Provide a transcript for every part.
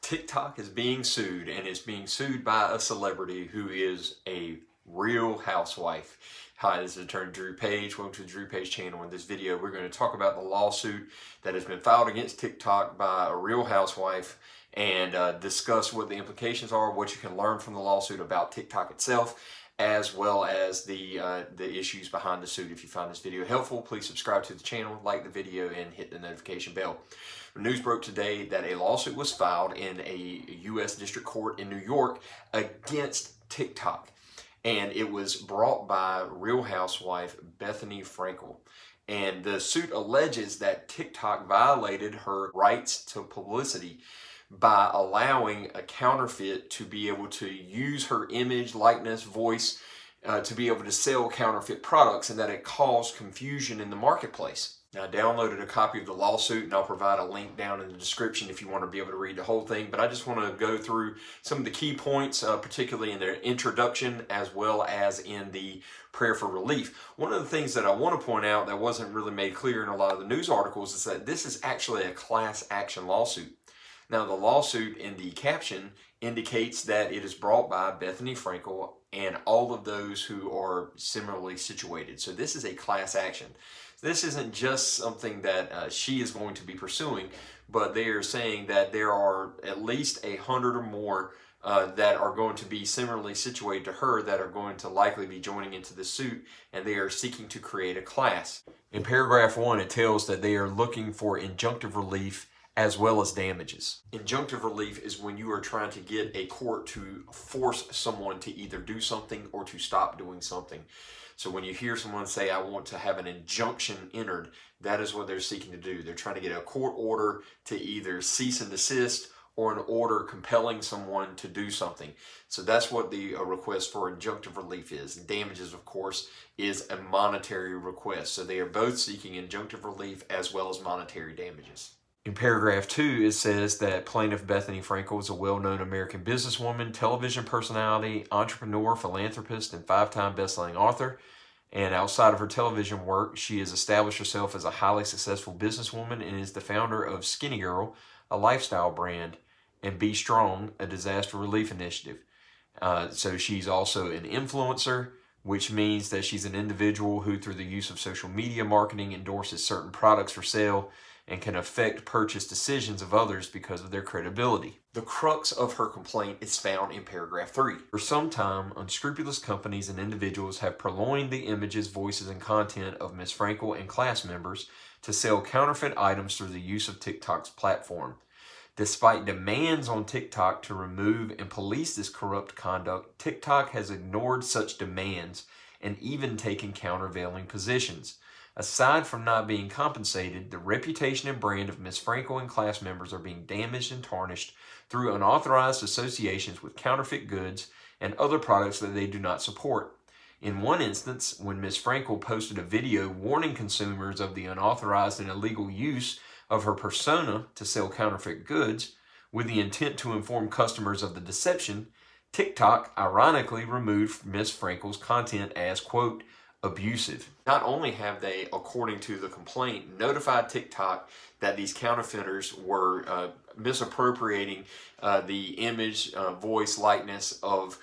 TikTok is being sued, and it's being sued by a celebrity who is a real housewife. Hi, this is attorney Drew Page. Welcome to the Drew Page channel. In this video, we're going to talk about the lawsuit that has been filed against TikTok by a real housewife and discuss what the implications are, what you can learn from the lawsuit about TikTok itself, as well as the issues behind the suit. If you find this video helpful, please subscribe to the channel, like the video, and hit the notification bell. The news broke today that a lawsuit was filed in a U.S. District Court in New York against TikTok. And it was brought by Real Housewife Bethenny Frankel. And the suit alleges that TikTok violated her rights to publicity by allowing a counterfeit to be able to use her image, likeness, voice to be able to sell counterfeit products, and that it caused confusion in the marketplace. Now, I downloaded a copy of the lawsuit, and I'll provide a link down in the description if you want to be able to read the whole thing. But I just want to go through some of the key points, particularly in the introduction as well as in the prayer for relief. One of the things that I want to point out that wasn't really made clear in a lot of the news articles is that this is actually a class action lawsuit. Now, the lawsuit in the caption indicates that it is brought by Bethenny Frankel and all of those who are similarly situated. So this is a class action. This isn't just something that she is going to be pursuing, but they are saying that there are at least 100 or more that are going to be similarly situated to her that are going to likely be joining into the suit, and they are seeking to create a class. In paragraph 1, it tells that they are looking for injunctive relief as well as damages. Injunctive relief is when you are trying to get a court to force someone to either do something or to stop doing something. So when you hear someone say, I want to have an injunction entered, that is what they're seeking to do. They're trying to get a court order to either cease and desist or an order compelling someone to do something. So that's what the request for injunctive relief is. Damages, of course, is a monetary request. So they are both seeking injunctive relief as well as monetary damages. In paragraph 2, it says that plaintiff Bethenny Frankel is a well-known American businesswoman, television personality, entrepreneur, philanthropist, and 5-time best-selling author. And outside of her television work, she has established herself as a highly successful businesswoman and is the founder of Skinny Girl, a lifestyle brand, and Be Strong, a disaster relief initiative. So she's also an influencer, which means that she's an individual who, through the use of social media marketing, endorses certain products for sale and can affect purchase decisions of others because of their credibility. The crux of her complaint is found in paragraph 3. For some time, unscrupulous companies and individuals have purloined the images, voices, and content of Ms. Frankel and class members to sell counterfeit items through the use of TikTok's platform. Despite demands on TikTok to remove and police this corrupt conduct, TikTok has ignored such demands and even taken countervailing positions. Aside from not being compensated, the reputation and brand of Ms. Frankel and class members are being damaged and tarnished through unauthorized associations with counterfeit goods and other products that they do not support. In one instance, when Ms. Frankel posted a video warning consumers of the unauthorized and illegal use of her persona to sell counterfeit goods, with the intent to inform customers of the deception, TikTok ironically removed Ms. Frankel's content as, quote, abusive. Not only have they, according to the complaint, notified TikTok that these counterfeiters were misappropriating the image, voice, likeness of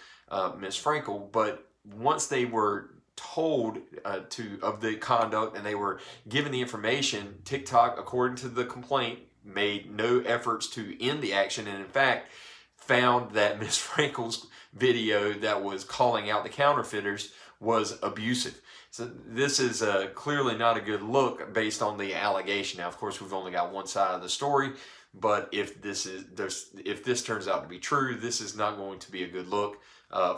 Ms. Frankel, but once they were told of the conduct and they were given the information, TikTok, according to the complaint, made no efforts to end the action, and in fact found that Ms. Frankel's video that was calling out the counterfeiters was abusive. So this is clearly not a good look based on the allegation. Now, of course, we've only got one side of the story, but if this turns out to be true, this is not going to be a good look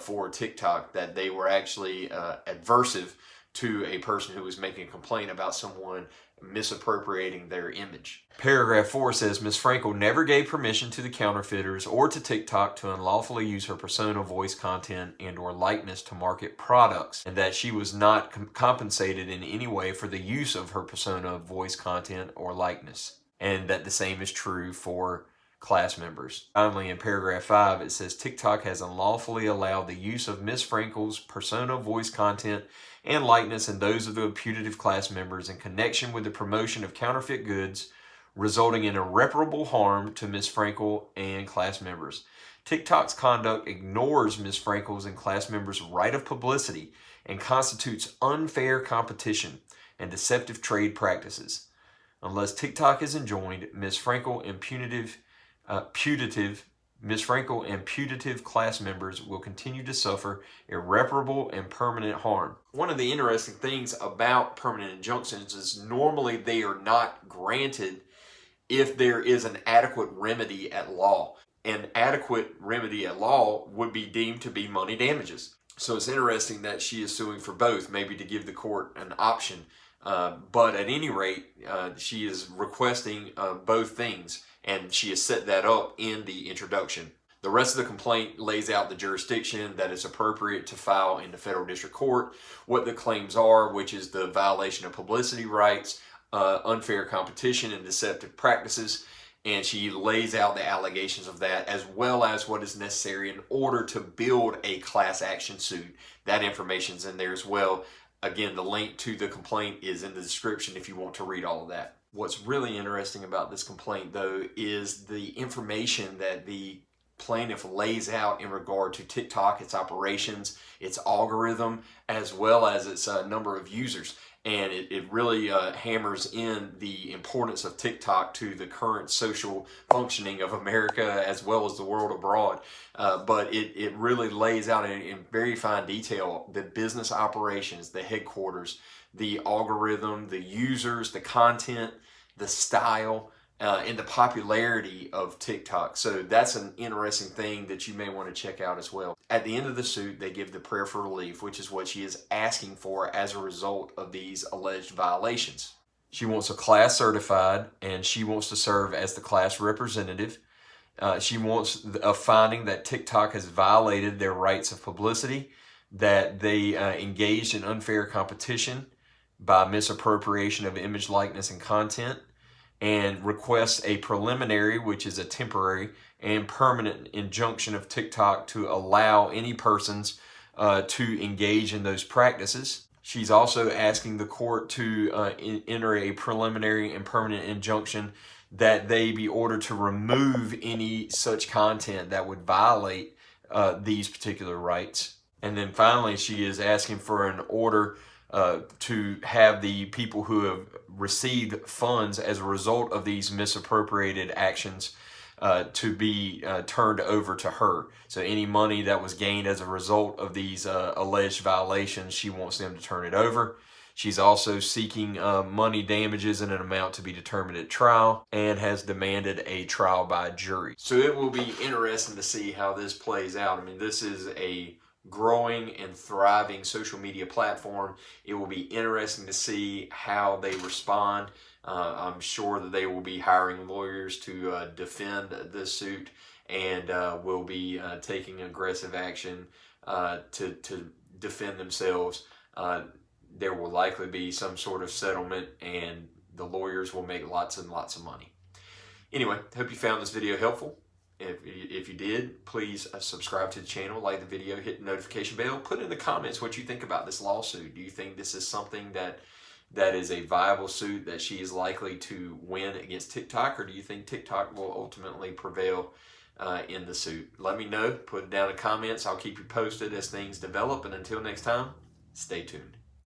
for TikTok, that they were actually adversive to a person who was making a complaint about someone misappropriating their image. Paragraph 4 says Ms. Frankel never gave permission to the counterfeiters or to TikTok to unlawfully use her persona, voice, content, and or likeness to market products, and that she was not compensated in any way for the use of her persona, voice, content, or likeness, and that the same is true for class members. Finally, in paragraph 5, it says TikTok has unlawfully allowed the use of Ms. Frankel's persona, voice, content, and likeness and those of the putative class members in connection with the promotion of counterfeit goods, resulting in irreparable harm to Ms. Frankel and class members. TikTok's conduct ignores Ms. Frankel's and class members' right of publicity and constitutes unfair competition and deceptive trade practices. Unless TikTok is enjoined, Ms. Frankel and putative class members will continue to suffer irreparable and permanent harm. One of the interesting things about permanent injunctions is normally they are not granted if there is an adequate remedy at law. An adequate remedy at law would be deemed to be money damages. So it's interesting that she is suing for both, maybe to give the court an option. But at any rate, she is requesting both things, and she has set that up in the introduction. The rest of the complaint lays out the jurisdiction that is appropriate to file in the federal district court, what the claims are, which is the violation of publicity rights, unfair competition, and deceptive practices. And she lays out the allegations of that, as well as what is necessary in order to build a class action suit. That information's in there as well. Again, the link to the complaint is in the description if you want to read all of that. What's really interesting about this complaint, though, is the information that the plaintiff lays out in regard to TikTok, its operations, its algorithm, as well as its number of users. And it really hammers in the importance of TikTok to the current social functioning of America as well as the world abroad. But it really lays out in very fine detail the business operations, the headquarters, the algorithm, the users, the content, the style, and the popularity of TikTok. So that's an interesting thing that you may want to check out as well. At the end of the suit, they give the prayer for relief, which is what she is asking for as a result of these alleged violations. She wants a class certified, and she wants to serve as the class representative. She wants a finding that TikTok has violated their rights of publicity, that they engaged in unfair competition by misappropriation of image, likeness, and content, and requests a preliminary, which is a temporary and permanent injunction of TikTok to allow any persons to engage in those practices. She's also asking the court to enter a preliminary and permanent injunction that they be ordered to remove any such content that would violate these particular rights. And then finally, she is asking for an order to have the people who have received funds as a result of these misappropriated actions to be turned over to her. So any money that was gained as a result of these alleged violations, she wants them to turn it over. She's also seeking money damages in an amount to be determined at trial, and has demanded a trial by jury. So it will be interesting to see how this plays out. I mean, this is a growing and thriving social media platform. It will be interesting to see how they respond. I'm sure that they will be hiring lawyers to defend this suit, and will be taking aggressive action to defend themselves. There will likely be some sort of settlement, and the lawyers will make lots and lots of money. Anyway, hope you found this video helpful. If you did, please subscribe to the channel, like the video, hit the notification bell, put in the comments what you think about this lawsuit. Do you think this is something that is a viable suit that she is likely to win against TikTok, or do you think TikTok will ultimately prevail in the suit? Let me know. Put it down in the comments. I'll keep you posted as things develop, and until next time, stay tuned.